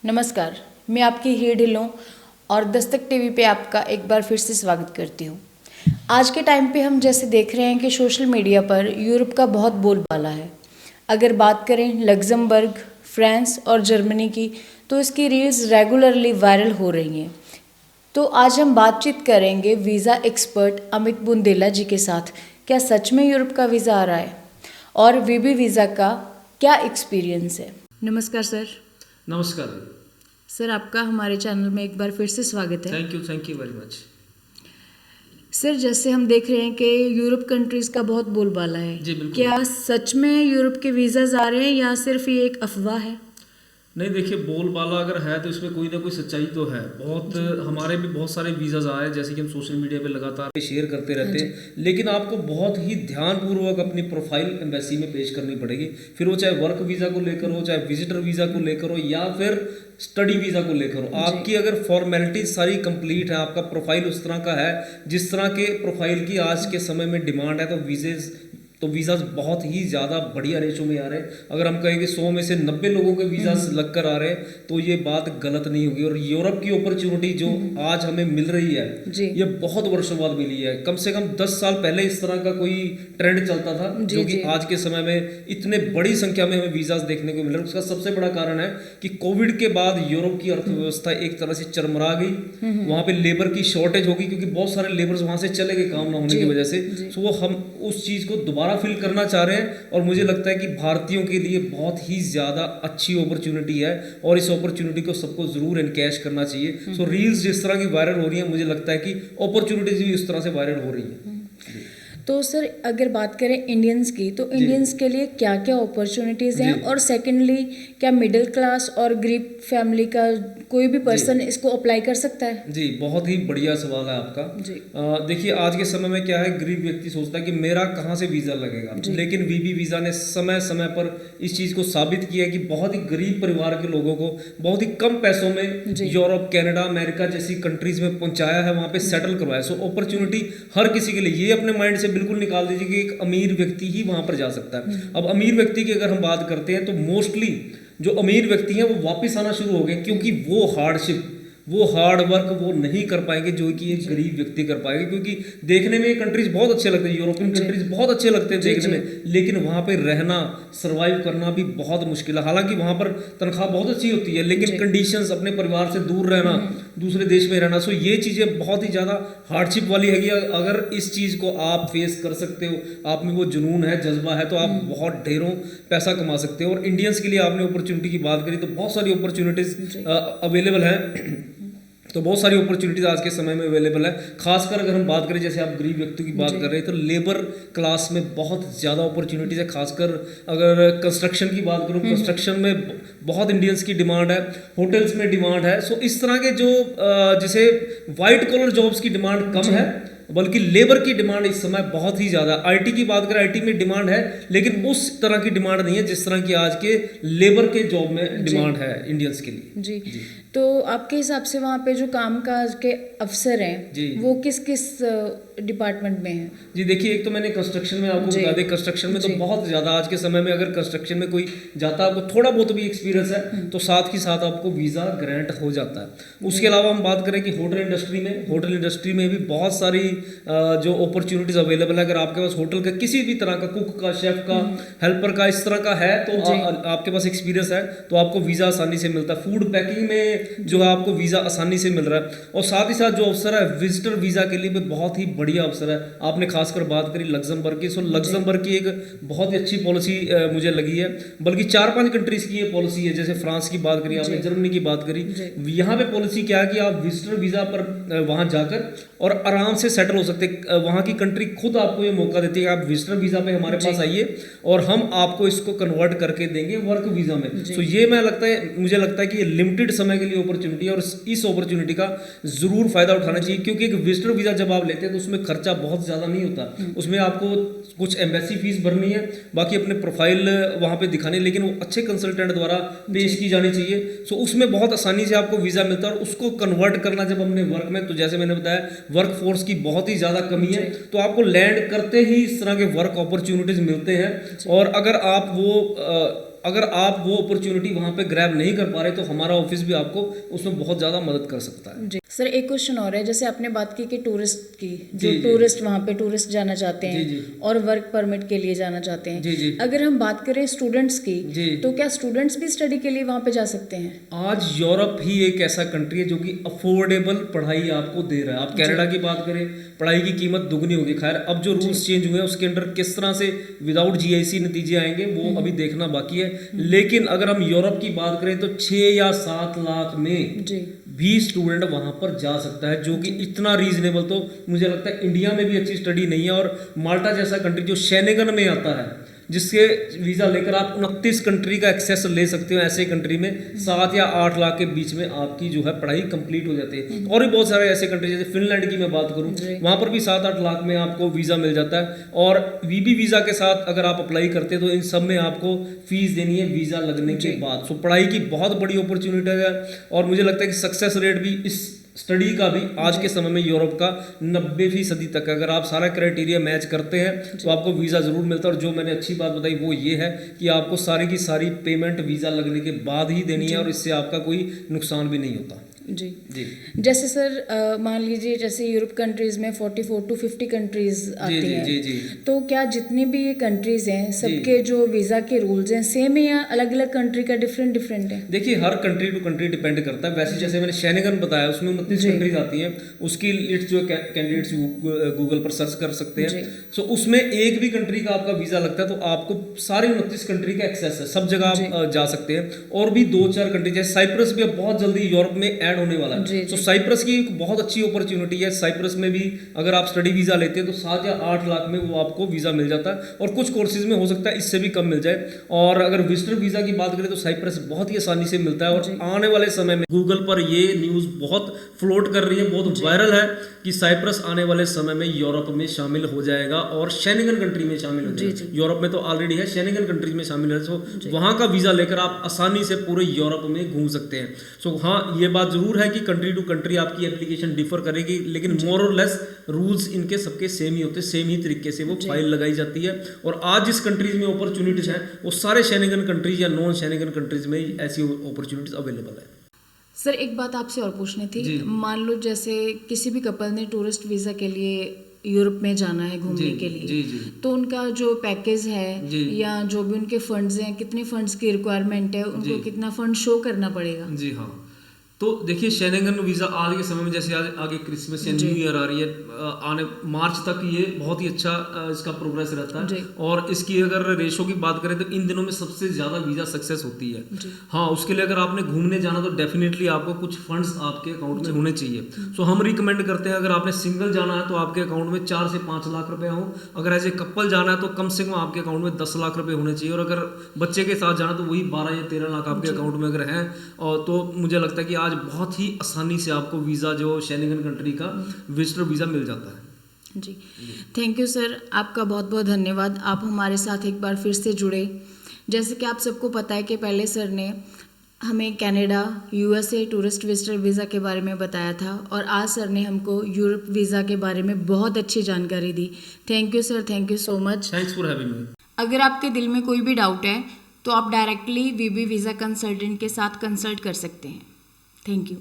नमस्कार, मैं आपकी हीर ढिल्लों और दस्तक टीवी पे आपका एक बार फिर से स्वागत करती हूँ। आज के टाइम पे हम जैसे देख रहे हैं कि सोशल मीडिया पर यूरोप का बहुत बोलबाला है। अगर बात करें लग्जमबर्ग, फ्रांस और जर्मनी की, तो इसकी रील्स रेगुलरली वायरल हो रही हैं। तो आज हम बातचीत करेंगे वीज़ा एक्सपर्ट अमित बुंदेला जी के साथ। क्या सच में यूरोप का वीज़ा आ रहा है और वीबी वीज़ा का क्या एक्सपीरियंस है? नमस्कार सर। नमस्कार। सर, आपका हमारे चैनल में एक बार फिर से स्वागत है। Thank you very much. Sir, जैसे हम देख रहे हैं कि यूरोप कंट्रीज का बहुत बोलबाला है। जी बिल्कुल। क्या सच में यूरोप के वीज़ाज आ रहे हैं या सिर्फ ये एक अफवाह है? नहीं, देखिए, बोलबाला अगर है तो इसमें कोई ना कोई सच्चाई तो है। बहुत हमारे भी बहुत सारे वीज़ाज आए, जैसे कि हम सोशल मीडिया पे लगातार शेयर करते रहते हैं, लेकिन आपको बहुत ही ध्यानपूर्वक अपनी प्रोफाइल एम्बेसी में पेश करनी पड़ेगी। फिर वो चाहे वर्क वीज़ा को लेकर हो, चाहे विजिटर वीज़ा को लेकर हो, या फिर स्टडी वीज़ा को लेकर हो। आपकी अगर फॉर्मेलिटी सारी कंप्लीट है, आपका प्रोफाइल उस तरह का है जिस तरह के प्रोफाइल की आज के समय में डिमांड है, तो वीज़ाज बहुत ही ज़्यादा बढ़िया रेशो में आ रहे हैं। अगर हम कहें कि 100 में से 90 लोगों के वीज़ाज लग कर आ रहे हैं तो ये बात गलत नहीं होगी। और यूरोप की अपॉर्चुनिटी जो आज हमें मिल रही है, ये बहुत वर्षों बाद मिली है। कम से कम 10 साल पहले इस तरह का कोई ट्रेंड चलता था, जो कि आज के समय में इतने बड़ी संख्या में हमें वीज़ाज देखने को मिल रहे हैं। उसका सबसे बड़ा कारण है कि कोविड के बाद यूरोप की अर्थव्यवस्था एक तरह से चरमरा गई। वहाँ पे लेबर की शॉर्टेज होगी, क्योंकि बहुत सारे लेबर्स वहाँ से चले गए काम ना होने की वजह से। तो वो हम उस चीज़ को दोबारा फिल करना चाह रहे हैं, और मुझे लगता है कि भारतीयों के लिए बहुत ही ज़्यादा अच्छी अपॉर्चुनिटी है, और इस अपॉर्चुनिटी को सबको ज़रूर एनकैश करना चाहिए। सो रील्स जिस तरह की वायरल हो रही हैं, मुझे लगता है कि अपॉर्चुनिटीज भी उस तरह से वायरल हो रही हैं। तो सर, अगर बात करें इंडियंस की, तो इंडियंस के लिए क्या क्या अपॉर्चुनिटीज़ हैं? और सेकेंडली, क्या मिडिल क्लास और गरीब फैमिली का कोई भी पर्सन इसको अप्लाई कर सकता है? जी, बहुत ही बढ़िया सवाल है आपका। देखिए, आज के समय में क्या है, गरीब व्यक्ति सोचता है कि मेरा कहाँ से वीज़ा लगेगा, लेकिन वीबी वीज़ा ने समय समय पर इस चीज़ को साबित किया है कि बहुत ही गरीब परिवार के लोगों को बहुत ही कम पैसों में यूरोप, कनाडा, अमेरिका जैसी कंट्रीज में पहुंचाया है, वहाँ पे सेटल करवाया। सो अपॉर्चुनिटी हर किसी के लिए, ये अपने माइंड से बिल्कुल निकाल दीजिए कि एक अमीर व्यक्ति ही वहाँ पर जा सकता है। अब अमीर व्यक्ति की अगर हम बात करते हैं तो मोस्टली जो अमीर व्यक्ति हैं वो वापस आना शुरू हो गए, क्योंकि वो हार्ड वर्क वो नहीं कर पाएंगे जो कि एक गरीब व्यक्ति कर पाएंगे। क्योंकि देखने में ये कंट्रीज बहुत अच्छे लगते हैं, यूरोपियन कंट्रीज बहुत अच्छे लगते हैं देखने में, लेकिन वहाँ पे रहना, सर्वाइव करना भी बहुत मुश्किल है। हालांकि वहाँ पर तनख्वाह बहुत अच्छी होती है, लेकिन कंडीशंस, अपने परिवार से दूर रहना, दूसरे देश में रहना, सो ये चीज़ें बहुत ही ज़्यादा हार्डशिप वाली है। अगर इस चीज़ को आप फेस कर सकते हो, आप में वो जुनून है, जज्बा है, तो आप बहुत ढेरों पैसा कमा सकते हो। और इंडियंस के लिए आपने अपॉर्चुनिटी की बात करी, तो बहुत सारी अपॉर्चुनिटीज अवेलेबल हैं। तो बहुत सारी अपॉर्चुनिटीज आज के समय में अवेलेबल है। खासकर अगर हम बात करें, जैसे आप गरीब व्यक्तियों की बात कर रहे हैं, तो लेबर क्लास में बहुत ज़्यादा अपॉर्चुनिटीज है। खासकर अगर कंस्ट्रक्शन की बात करूँ, कंस्ट्रक्शन में बहुत इंडियंस की डिमांड है, होटल्स में डिमांड है। सो इस तरह के जो जैसे वाइट कॉलर जॉब्स की डिमांड कम है, बल्कि लेबर की डिमांड इस समय बहुत ही ज़्यादा। आईटी की बात करें, आईटी में डिमांड है, लेकिन उस तरह की डिमांड नहीं है जिस तरह की आज के लेबर के जॉब में डिमांड है इंडियंस के लिए। जी। तो आपके हिसाब से वहाँ पे जो कामकाज के अफसर हैं, वो किस किस डिपार्टमेंट में हैं? जी, देखिए, एक तो मैंने कंस्ट्रक्शन में आपको बता दें, कंस्ट्रक्शन में तो बहुत ज़्यादा आज के समय में अगर कंस्ट्रक्शन में कोई जाता है, आपको थोड़ा बहुत भी एक्सपीरियंस है, तो साथ ही साथ आपको वीज़ा ग्रांट हो जाता है। उसके अलावा हम बात करें कि होटल इंडस्ट्री में भी बहुत सारी जो अपॉर्चुनिटीज अवेलेबल है। अगर आपके पास होटल का किसी भी तरह का, कुक का, शेफ का, हेल्पर का, इस तरह का है, तो आपके पास एक्सपीरियंस है, तो आपको वीज़ा आसानी से मिलता है। फूड पैकिंग में जो है आपको वीज़ा आसानी से मिल रहा है। और साथ ही साथ जो अवसर है विजिटर वीज़ा के लिए भी बहुत ही बढ़िया अवसर है। आपने खासकर बात करी लग्जमबर्ग की, सो लग्जमबर्ग की एक बहुत ही अच्छी पॉलिसी मुझे लगी है। बल्कि 4-5 कंट्रीज की ये पॉलिसी है। जैसे फ्रांस की बात करी आपने, जर्मनी की बात करी, यहाँ पे पॉलिसी क्या है कि आप विजिटर वीज़ा पर वहाँ जाकर और आराम से सेटल हो सकते हैं। वहाँ की कंट्री खुद आपको ये मौका देती है कि आप विजिटर वीज़ा पे हमारे पास आइए और हम आपको इसको कन्वर्ट करके देंगे वर्क वीज़ा में। सो ये मुझे लगता है कि ये लिमिटेड समय के लिए अपॉर्चुनिटी है, और इस अपॉर्चुनिटी का जरूर फायदा उठाना चाहिए। क्योंकि एक विजिटर वीज़ा जब आप लेते हैं तो उसमें खर्चा बहुत ज़्यादा नहीं होता। उसमें आपको कुछ एम्बेसी फीस भरनी है, बाकी अपने प्रोफाइल वहाँ पे दिखाने, लेकिन वो अच्छे कंसल्टेंट द्वारा पेश की जानी चाहिए। सो उसमें बहुत आसानी से आपको वीज़ा मिलता है, और उसको कन्वर्ट करना जब हमने वर्क में, तो जैसे मैंने बताया वर्क फोर्स की बहुत ही ज़्यादा कमी है, तो आपको लैंड करते ही इस तरह के वर्क अपॉर्चुनिटीज़ मिलते हैं। और अगर आप वो अगर आप वो अपॉर्चुनिटी वहाँ पे ग्रैब नहीं कर पा रहे तो हमारा ऑफिस भी आपको उसमें बहुत ज़्यादा मदद कर सकता है। जी सर, एक क्वेश्चन और है, जैसे आपने बात की कि टूरिस्ट की, जो टूरिस्ट वहाँ पे टूरिस्ट जाना चाहते हैं और वर्क परमिट के लिए जाना चाहते हैं, अगर हम बात करें स्टूडेंट्स की, तो क्या स्टूडेंट्स भी स्टडी के लिए वहाँ पे जा सकते हैं? आज यूरोप ही एक ऐसा कंट्री है जो कि अफोर्डेबल पढ़ाई आपको दे रहा है। आप कनाडा की बात करें, पढ़ाई की कीमत दुगनी होगी। खैर अब जो रूल्स चेंज हुए हैं उसके अंडर किस तरह से विदाउट जीआईसी नतीजे आएंगे वो अभी देखना बाकी है। लेकिन अगर हम यूरोप की बात करें तो 6 या 7 लाख में भी स्टूडेंट वहां पर जा सकता है, जो कि इतना रीजनेबल तो मुझे लगता है इंडिया में भी अच्छी स्टडी नहीं है। और माल्टा जैसा कंट्री जो शेनेगन में आता है, जिसके वीज़ा लेकर आप 29 कंट्री का एक्सेस ले सकते हो, ऐसे कंट्री में 7 या 8 लाख के बीच में आपकी जो है पढ़ाई कंप्लीट हो जाती है। और भी बहुत सारे ऐसे कंट्री, जैसे फिनलैंड की मैं बात करूं, वहां पर भी 7-8 लाख में आपको वीज़ा मिल जाता है। और वीबी वीज़ा के साथ अगर आप अप्लाई करते हैं तो इन सब में आपको फीस देनी है वीज़ा लगने के बाद। सो पढ़ाई की बहुत बड़ी अपॉर्चुनिटी है और मुझे लगता है कि सक्सेस रेट भी इस स्टडी का भी आज के समय में यूरोप का 90% तक, अगर आप सारा क्राइटेरिया मैच करते हैं तो आपको वीज़ा ज़रूर मिलता है। और जो मैंने अच्छी बात बताई वो ये है कि आपको सारी की सारी पेमेंट वीज़ा लगने के बाद ही देनी है और इससे आपका कोई नुकसान भी नहीं होता। जी जी। जैसे सर मान लीजिए जैसे यूरोप कंट्रीज में 44 to 50 कंट्रीज आती हैं, जी जी, तो क्या जितनी भी ये कंट्रीज हैं सबके जो वीज़ा के रूल्स हैं सेम है या अलग अलग कंट्री का डिफरेंट है? देखिए हर कंट्री टू कंट्री डिपेंड करता है। वैसे जैसे मैंने शेनेगन बताया उसमें 29 कंट्रीज आती हैं, उसकी लिस्ट जो कैंडिडेट्स गूगल पर सर्च कर सकते हैं। सो उसमें एक भी कंट्री का आपका वीज़ा लगता है तो आपको सारे 29 कंट्री का एक्सेस है, सब जगह आप जा सकते हैं। और भी 2-4 कंट्री जैसे साइप्रस भी बहुत जल्दी यूरोप में ऐड होने वाला है। तो साइप्रस की एक बहुत अच्छी अपॉर्चुनिटी है। साइप्रस में भी अगर आप स्टडी वीज़ा लेते हैं तो 7 या 8 लाख में वो आपको वीज़ा मिल जाता है और कुछ कोर्सेज में हो सकता है इससे भी कम मिल जाए। और अगर विजिटर वीज़ा की बात करें तो साइप्रस बहुत ही आसानी से मिलता है। और आने वाले समय में गूगल पर ये न्यूज़ बहुत फ्लोट कर रही है, बहुत वायरल है कि साइप्रस आने वाले समय में यूरोप में शामिल हो जाएगा और शेनेगन कंट्री में शामिल हो जाएगा। यूरोप में तो ऑलरेडी है, शेनेगन कंट्री में शामिल है। सो वहाँ का वीज़ा लेकर आप आसानी से पूरे यूरोप में घूम सकते हैं। सो हाँ, ये बात जरूर है कि कंट्री टू कंट्री आपकी एप्लीकेशन डिफर करेगी, लेकिन मोर और लेस रूल्स इनके सबके सेम ही होते हैं, सेम ही तरीके से वो फाइल लगाई जाती है। और आज जिस कंट्रीज में अपॉर्चुनिटीज हैं वो सारे शेनेगन कंट्रीज या नॉन शेनेगन कंट्रीज में ऐसी अपॉर्चुनिटीज अवेलेबल है। सर एक बात आपसे और पूछनी थी, मान लो जैसे किसी भी कपल ने टूरिस्ट वीज़ा के लिए यूरोप में जाना है घूमने के लिए, तो उनका जो पैकेज है या जो भी उनके फंड्स हैं, कितने फंड्स की रिक्वायरमेंट है, उनको कितना फंड शो करना पड़ेगा? जी हाँ, तो देखिए शेनेगन वीज़ा आज के समय में जैसे आगे क्रिसमस या न्यू ईयर आ रही है, आने मार्च तक ये बहुत ही अच्छा इसका प्रोग्रेस रहता है। और इसकी अगर रेशो की बात करें तो इन दिनों में सबसे ज़्यादा वीज़ा सक्सेस होती है। हाँ, उसके लिए अगर आपने घूमने जाना तो डेफिनेटली आपको कुछ फंड्स आपके अकाउंट में होने चाहिए। सो हम रिकमेंड करते हैं अगर आपने सिंगल जाना है तो आपके अकाउंट में 4 से 5 लाख रुपए हो। अगर एज ए कपल जाना है तो कम से कम आपके अकाउंट में 10 लाख रुपए होने चाहिए। और अगर बच्चे के साथ जाना तो वही 12 या 13 लाख आपके अकाउंट में अगर है। और तो मुझे लगता है कि आज बहुत ही आसानी से आपको वीज़ा जो शेनेगन कंट्री का विजिटर वीज़ा मिल जाता है। जी, थैंक यू सर, आपका बहुत बहुत धन्यवाद। आप हमारे साथ एक बार फिर से जुड़े। जैसे कि आप सबको पता है कि पहले सर ने हमें Canada, USA tourist visitor visa के बारे में बताया था और आज सर ने हमको यूरोप वीज़ा के बारे में बहुत अच्छी जानकारी दी। Thank you sir, thank you so much. Thanks for having me. अगर आपके दिल में कोई भी डाउट है तो आप डायरेक्टली वीबी वीज़ा कंसल्टेंट के साथ कंसल्ट कर सकते हैं। Thank you.